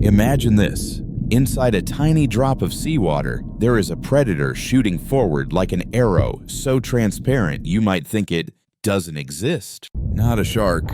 Imagine this. Inside a tiny drop of seawater, there is a predator shooting forward like an arrow, so transparent you might think it doesn't exist. Not a shark,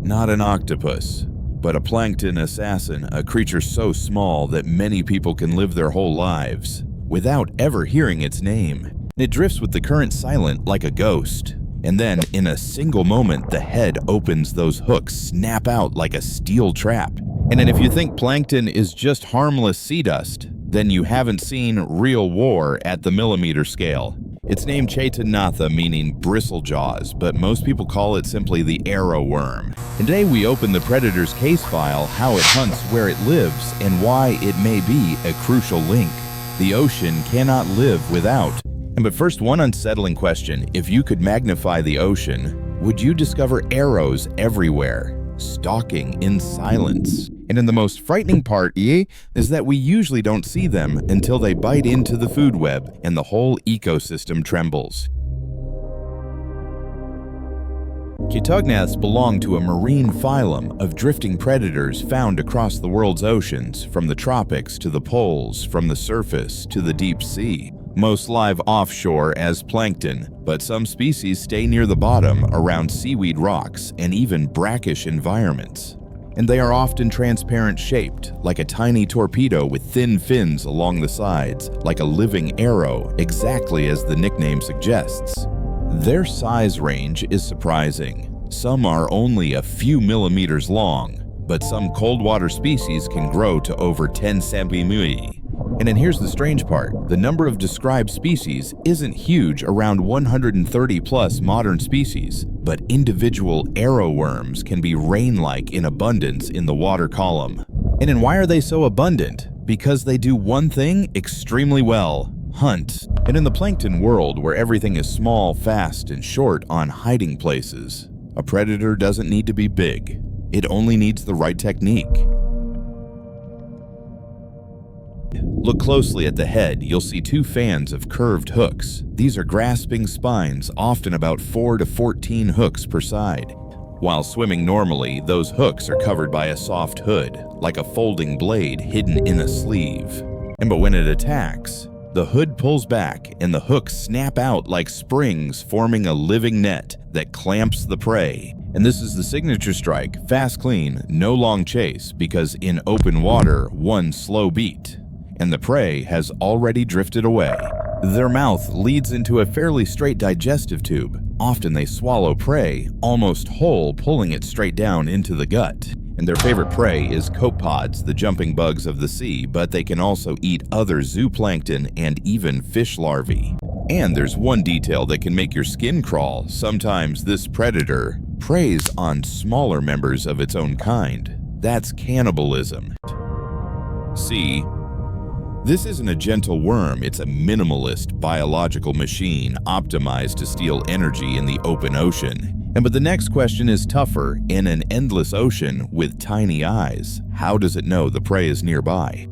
not an octopus, but a plankton assassin, a creature so small that many people can live their whole lives without ever hearing its name. It drifts with the current silent like a ghost. And then, in a single moment, the head opens, those hooks snap out like a steel trap. And then if you think plankton is just harmless sea dust, then you haven't seen real war at the millimeter scale. It's named Chaetognatha, meaning bristle jaws, but most people call it simply the arrow worm. And today we open the predator's case file, how it hunts, where it lives, and why it may be a crucial link. The ocean cannot live without. But first, one unsettling question. If you could magnify the ocean, would you discover arrows everywhere, stalking in silence? And in the most frightening part is that we usually don't see them until they bite into the food web and the whole ecosystem trembles. Chaetognaths belong to a marine phylum of drifting predators found across the world's oceans, from the tropics to the poles, from the surface to the deep sea. Most live offshore as plankton, but some species stay near the bottom around seaweed rocks and even brackish environments. And they are often transparent shaped, like a tiny torpedo with thin fins along the sides, like a living arrow, exactly as the nickname suggests. Their size range is surprising. Some are only a few millimeters long, but some cold water species can grow to over 10 centimeters. And then here's the strange part. The number of described species isn't huge, around 130 plus modern species, but individual arrow worms can be rain-like in abundance in the water column. And then why are they so abundant? Because they do one thing extremely well: hunt. And in the plankton world, where everything is small, fast, and short on hiding places, a predator doesn't need to be big. It only needs the right technique. Look closely at the head. You'll see two fans of curved hooks. These are grasping spines, often about 4 to 14 hooks per side. While swimming normally, those hooks are covered by a soft hood, like a folding blade hidden in a sleeve. But when it attacks, the hood pulls back and the hooks snap out like springs, forming a living net that clamps the prey. And this is the signature strike: fast, clean, no long chase, because in open water, one slow beat and the prey has already drifted away. Their mouth leads into a fairly straight digestive tube. Often they swallow prey almost whole, pulling it straight down into the gut. And their favorite prey is copepods, the jumping bugs of the sea, but they can also eat other zooplankton and even fish larvae. And there's one detail that can make your skin crawl. Sometimes this predator preys on smaller members of its own kind. That's cannibalism. See, this isn't a gentle worm, it's a minimalist biological machine optimized to steal energy in the open ocean. But the next question is tougher. In an endless ocean with tiny eyes, how does it know the prey is nearby?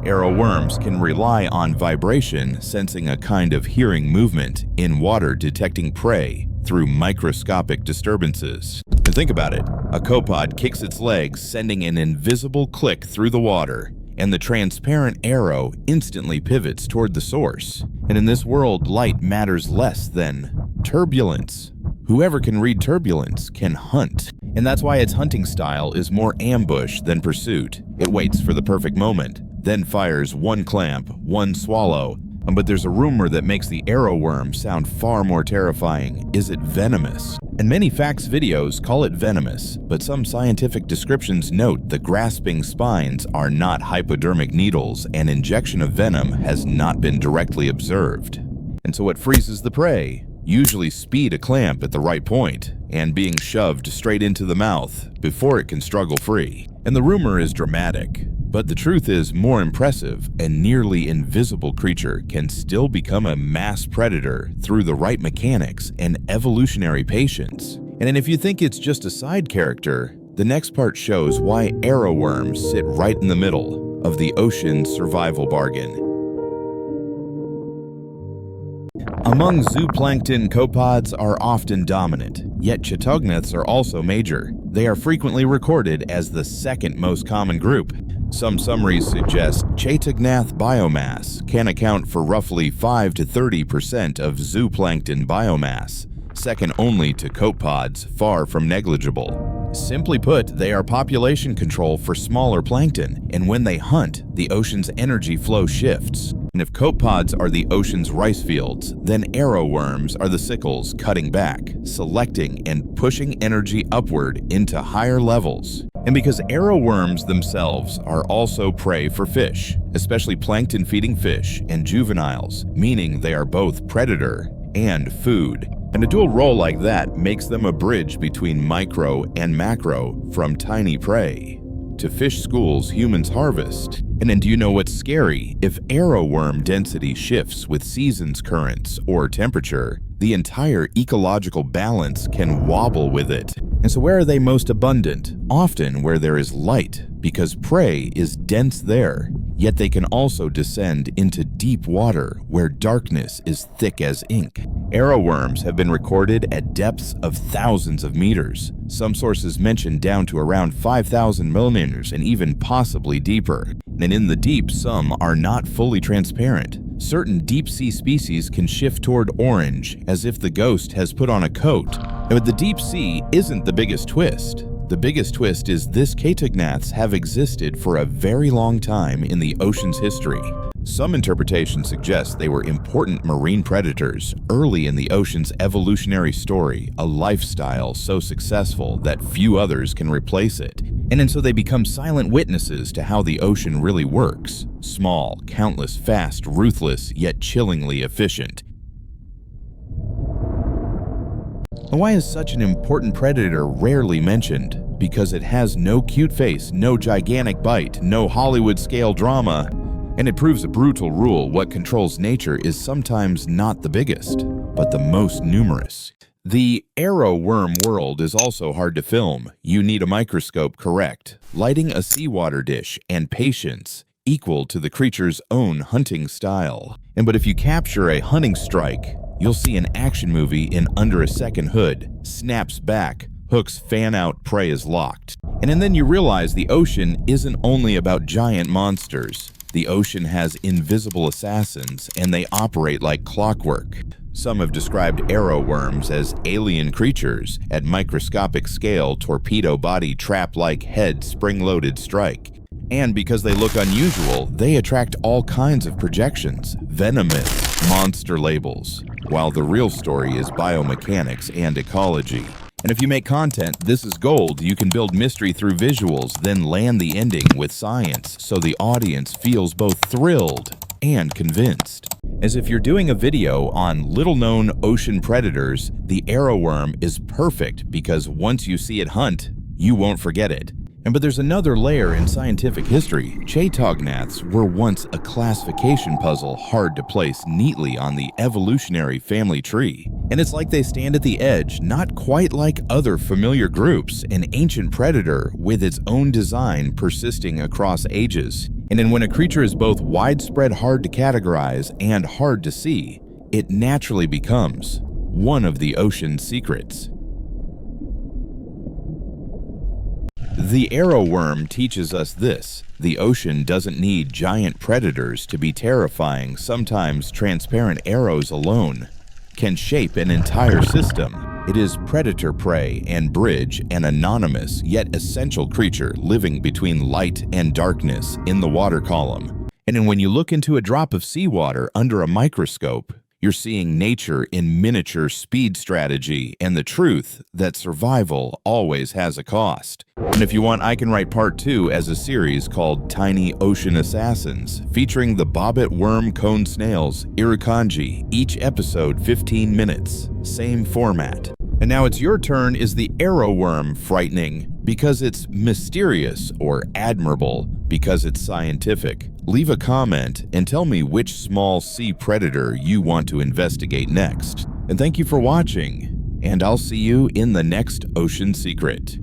Arrow worms can rely on vibration, sensing a kind of hearing movement, in water detecting prey through microscopic disturbances. And think about it. A copepod kicks its legs, sending an invisible click through the water, and the transparent arrow instantly pivots toward the source. And in this world, light matters less than turbulence. Whoever can read turbulence can hunt. And that's why its hunting style is more ambush than pursuit. It waits for the perfect moment, then fires one clamp, one swallow. But there's a rumor that makes the arrow worm sound far more terrifying. Is it venomous? And many facts videos call it venomous, but some scientific descriptions note the grasping spines are not hypodermic needles, and injection of venom has not been directly observed. And so what freezes the prey? Usually speed a clamp at the right point, and being shoved straight into the mouth before it can struggle free. And the rumor is dramatic, but the truth is more impressive. A nearly invisible creature can still become a mass predator through the right mechanics and evolutionary patience. And if you think it's just a side character, the next part shows why arrow worms sit right in the middle of the ocean's survival bargain. Among zooplankton, copepods are often dominant, yet chaetognaths are also major. They are frequently recorded as the second most common group. Some summaries suggest Chaetognatha biomass can account for roughly 5 to 30% of zooplankton biomass, second only to copepods, far from negligible. Simply put, they are population control for smaller plankton, and when they hunt, the ocean's energy flow shifts. And if copepods are the ocean's rice fields, then arrowworms are the sickles cutting back, selecting and pushing energy upward into higher levels. And because arrowworms themselves are also prey for fish, especially plankton-feeding fish and juveniles, meaning they are both predator and food. And a dual role like that makes them a bridge between micro and macro, from tiny prey to fish schools humans harvest. And then do you know what's scary? If arrowworm density shifts with seasons currents or temperature, the entire ecological balance can wobble with it. And so where are they most abundant? Often where there is light, because prey is dense there. Yet they can also descend into deep water where darkness is thick as ink. Arrowworms have been recorded at depths of thousands of meters. Some sources mention down to around 5,000 millimeters and even possibly deeper. And in the deep, some are not fully transparent. Certain deep-sea species can shift toward orange, as if the ghost has put on a coat. But the deep sea isn't the biggest twist. The biggest twist is this Chaetognaths have existed for a very long time in the ocean's history. Some interpretations suggest they were important marine predators early in the ocean's evolutionary story, a lifestyle so successful that few others can replace it. And so they become silent witnesses to how the ocean really works. Small, countless, fast, ruthless, yet chillingly efficient. Why is such an important predator rarely mentioned? Because it has no cute face, no gigantic bite, no Hollywood-scale drama. And it proves a brutal rule: what controls nature is sometimes not the biggest, but the most numerous. The arrowworm world is also hard to film. You need a microscope, correct, lighting a seawater dish, and patience equal to the creature's own hunting style. But if you capture a hunting strike, you'll see an action movie in under a second. Hood snaps back, hooks fan out, prey is locked. And then you realize the ocean isn't only about giant monsters. The ocean has invisible assassins, and they operate like clockwork. Some have described arrowworms as alien creatures at microscopic scale, torpedo body, trap-like head, spring-loaded strike. And because they look unusual, they attract all kinds of projections, venomous, monster labels, while the real story is biomechanics and ecology. And if you make content, this is gold. You can build mystery through visuals, then land the ending with science, so the audience feels both thrilled and convinced. As if you're doing a video on little-known ocean predators, the arrowworm is perfect because once you see it hunt, you won't forget it. But there's another layer in scientific history. Chaetognaths were once a classification puzzle hard to place neatly on the evolutionary family tree. And it's like they stand at the edge, not quite like other familiar groups, an ancient predator with its own design persisting across ages. And then when a creature is both widespread, hard to categorize, and hard to see, it naturally becomes one of the ocean's secrets. The arrowworm teaches us this: the ocean doesn't need giant predators to be terrifying. Sometimes transparent arrows alone can shape an entire system. It is predator-prey and bridge, an anonymous yet essential creature living between light and darkness in the water column. And then when you look into a drop of seawater under a microscope, you're seeing nature in miniature speed strategy and the truth that survival always has a cost. And if you want, I can write part 2 as a series called Tiny Ocean Assassins, featuring the bobbit worm cone snails, irukandji, each episode 15 minutes, same format. And now it's your turn. Is the arrowworm frightening because it's mysterious, or admirable because it's scientific? Leave a comment and tell me which small sea predator you want to investigate next. And thank you for watching, and I'll see you in the next Ocean Secret.